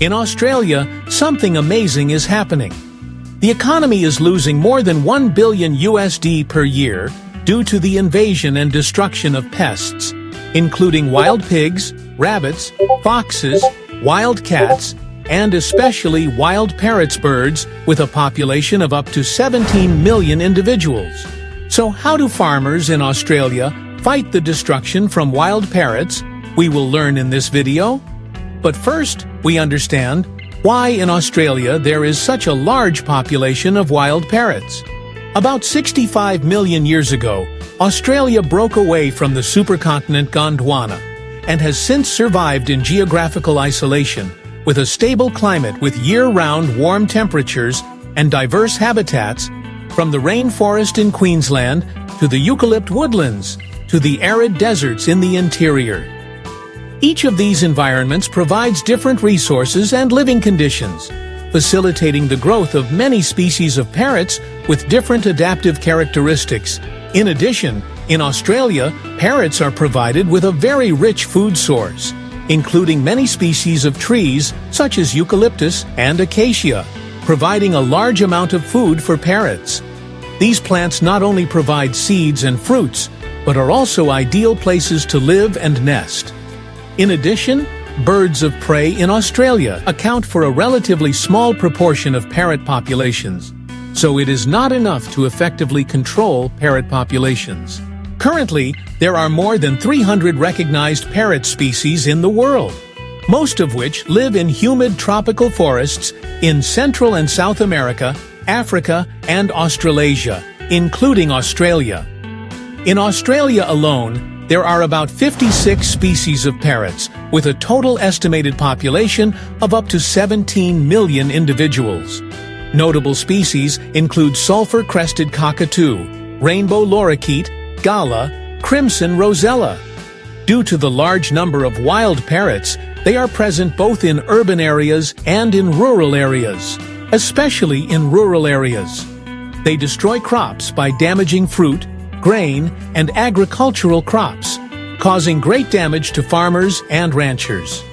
In Australia, something amazing is happening. The economy is losing more than $1 billion USD per year due to the invasion and destruction of pests, including wild pigs, rabbits, foxes, wild cats, and especially wild parrots birds with a population of up to 17 million individuals. So how do farmers in Australia fight the destruction from wild parrots? We will learn in this video. But first, we understand why in Australia there is such a large population of wild parrots. About 65 million years ago, Australia broke away from the supercontinent Gondwana and has since survived in geographical isolation with a stable climate with year-round warm temperatures and diverse habitats, from the rainforest in Queensland to the eucalypt woodlands to the arid deserts in the interior. Each of these environments provides different resources and living conditions, facilitating the growth of many species of parrots with different adaptive characteristics. In addition, in Australia, parrots are provided with a very rich food source, including many species of trees such as eucalyptus and acacia, providing a large amount of food for parrots. These plants not only provide seeds and fruits, but are also ideal places to live and nest. In addition, birds of prey in Australia account for a relatively small proportion of parrot populations, so it is not enough to effectively control parrot populations. Currently, there are more than 300 recognized parrot species in the world, most of which live in humid tropical forests in Central and South America, Africa, and Australasia, including Australia. In Australia alone, there are about 56 species of parrots, with a total estimated population of up to 17 million individuals. Notable species include sulfur-crested cockatoo, rainbow lorikeet, gala, crimson rosella. Due to the large number of wild parrots, they are present both in urban areas and in rural areas, especially in rural areas. They destroy crops by damaging fruit, grain, and agricultural crops, causing great damage to farmers and ranchers.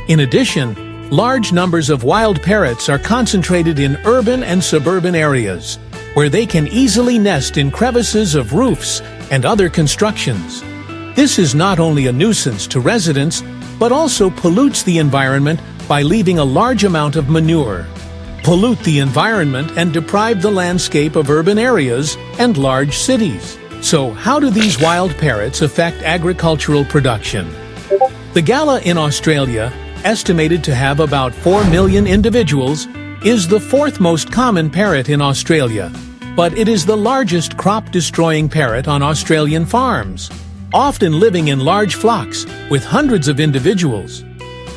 In addition, large numbers of wild parrots are concentrated in urban and suburban areas, where they can easily nest in crevices of roofs and other constructions. This is not only a nuisance to residents, but also pollutes the environment by leaving a large amount of manure, pollute the environment and deprive the landscape of urban areas and large cities. So, how do these wild parrots affect agricultural production? The gala in Australia, estimated to have about 4 million individuals, is the fourth most common parrot in Australia, but it is the largest crop-destroying parrot on Australian farms, often living in large flocks with hundreds of individuals.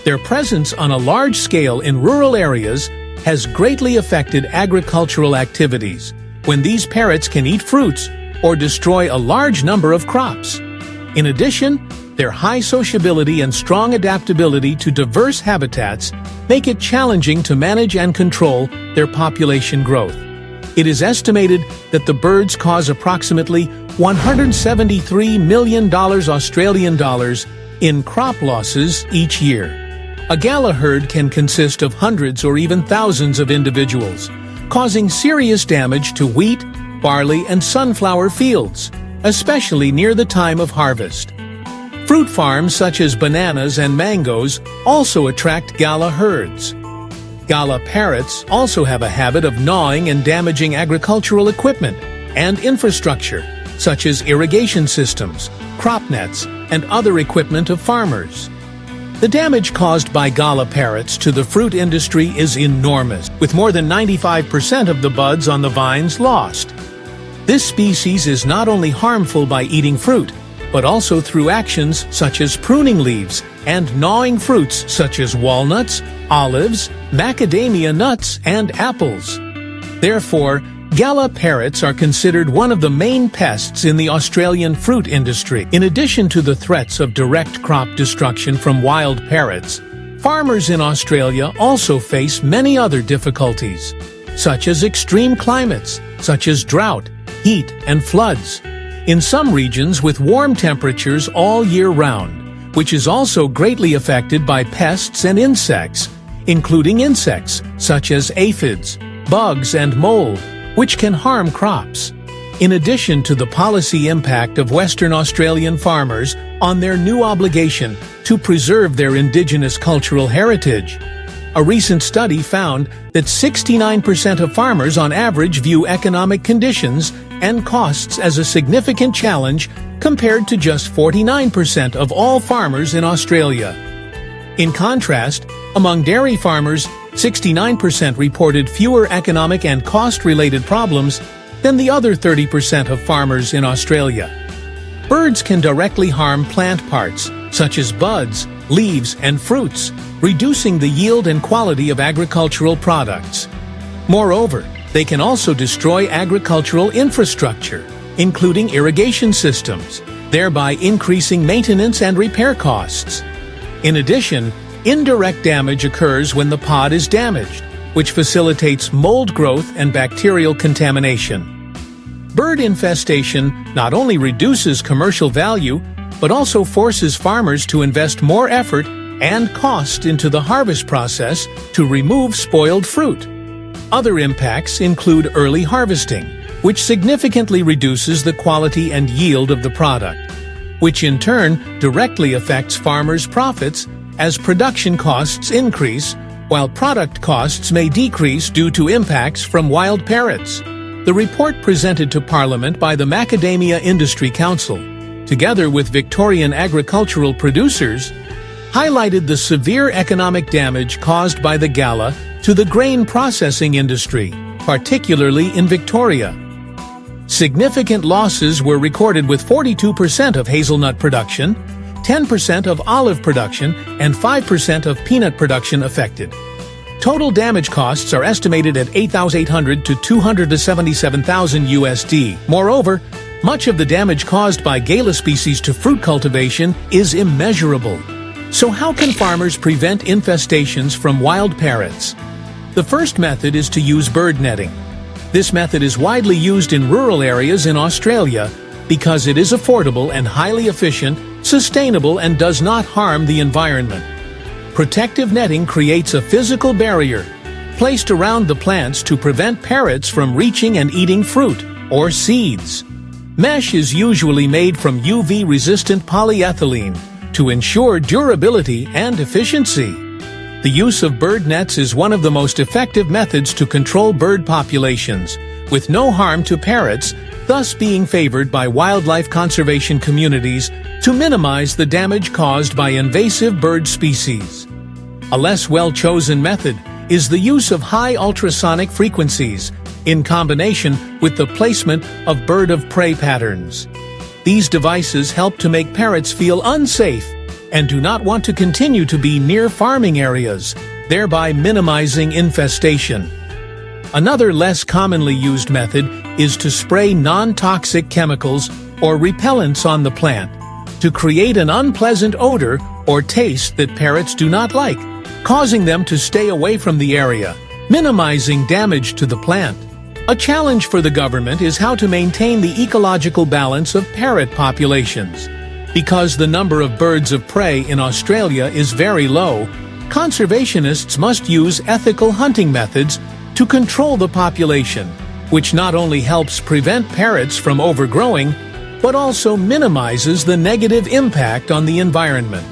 Their presence on a large scale in rural areas has greatly affected agricultural activities, when these parrots can eat fruits or destroy a large number of crops. In addition, their high sociability and strong adaptability to diverse habitats make it challenging to manage and control their population growth. It is estimated that the birds cause approximately $173 million Australian dollars in crop losses each year. A gala herd can consist of hundreds or even thousands of individuals, causing serious damage to wheat, barley, and sunflower fields, especially near the time of harvest. Fruit farms such as bananas and mangoes also attract gala herds. Gala parrots also have a habit of gnawing and damaging agricultural equipment and infrastructure, such as irrigation systems, crop nets, and other equipment of farmers. The damage caused by gala parrots to the fruit industry is enormous, with more than 95% of the buds on the vines lost. This species is not only harmful by eating fruit, but also through actions such as pruning leaves and gnawing fruits such as walnuts, olives, macadamia nuts, and apples. Therefore, gala parrots are considered one of the main pests in the Australian fruit industry. In addition to the threats of direct crop destruction from wild parrots, farmers in Australia also face many other difficulties, such as extreme climates, such as drought, heat, and floods. In some regions with warm temperatures all year round, which is also greatly affected by pests and insects, including insects such as aphids, bugs, and mold, which can harm crops. In addition to the policy impact of Western Australian farmers on their new obligation to preserve their indigenous cultural heritage, a recent study found that 69% of farmers on average view economic conditions and costs as a significant challenge compared to just 49% of all farmers in Australia. In contrast, among dairy farmers, 69% reported fewer economic and cost-related problems than the other 30% of farmers in Australia. Birds can directly harm plant parts, such as buds, leaves, and fruits, reducing the yield and quality of agricultural products. Moreover, they can also destroy agricultural infrastructure, including irrigation systems, thereby increasing maintenance and repair costs. In addition, indirect damage occurs when the pod is damaged, which facilitates mold growth and bacterial contamination. Bird infestation not only reduces commercial value, but also forces farmers to invest more effort and cost into the harvest process to remove spoiled fruit. Other impacts include early harvesting, which significantly reduces the quality and yield of the product, which in turn directly affects farmers' profits as production costs increase, while product costs may decrease due to impacts from wild parrots. The report presented to Parliament by the Macadamia Industry Council, together with Victorian agricultural producers, highlighted the severe economic damage caused by the gala to the grain processing industry, particularly in Victoria. Significant losses were recorded with 42% of hazelnut production, 10% of olive production, and 5% of peanut production affected. Total damage costs are estimated at $8,800 to $277,000 USD. Moreover, much of the damage caused by gala species to fruit cultivation is immeasurable. So how can farmers prevent infestations from wild parrots? The first method is to use bird netting. This method is widely used in rural areas in Australia because it is affordable and highly efficient, sustainable, and does not harm the environment. Protective netting creates a physical barrier placed around the plants to prevent parrots from reaching and eating fruit or seeds. Mesh is usually made from UV-resistant polyethylene to ensure durability and efficiency. The use of bird nets is one of the most effective methods to control bird populations, with no harm to parrots, thus being favored by wildlife conservation communities to minimize the damage caused by invasive bird species. A less well-chosen method is the use of high ultrasonic frequencies in combination with the placement of bird of prey patterns. These devices help to make parrots feel unsafe and do not want to continue to be near farming areas, thereby minimizing infestation. Another less commonly used method is to spray non-toxic chemicals or repellents on the plant to create an unpleasant odor or taste that parrots do not like, causing them to stay away from the area, minimizing damage to the plant. A challenge for the government is how to maintain the ecological balance of parrot populations. Because the number of birds of prey in Australia is very low, conservationists must use ethical hunting methods to control the population, which not only helps prevent parrots from overgrowing, but also minimizes the negative impact on the environment.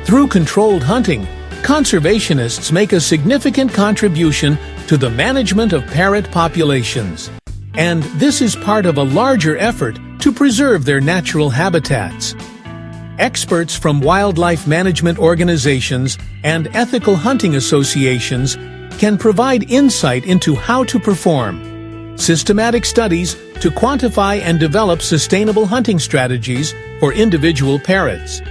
Through controlled hunting, conservationists make a significant contribution to the management of parrot populations, and this is part of a larger effort to preserve their natural habitats. Experts from wildlife management organizations and ethical hunting associations can provide insight into how to perform systematic studies to quantify and develop sustainable hunting strategies for individual parrots.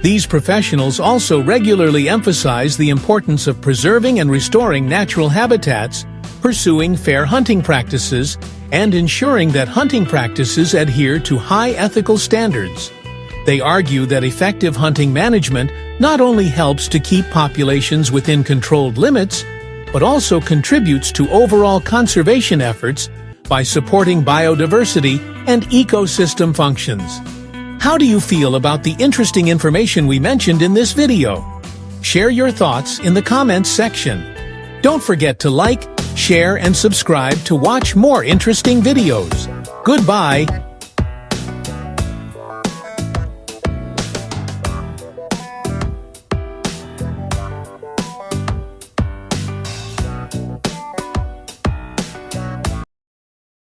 These professionals also regularly emphasize the importance of preserving and restoring natural habitats, pursuing fair hunting practices, and ensuring that hunting practices adhere to high ethical standards. They argue that effective hunting management not only helps to keep populations within controlled limits, but also contributes to overall conservation efforts by supporting biodiversity and ecosystem functions. How do you feel about the interesting information we mentioned in this video? Share your thoughts in the comments section. Don't forget to like, share, and subscribe to watch more interesting videos. Goodbye.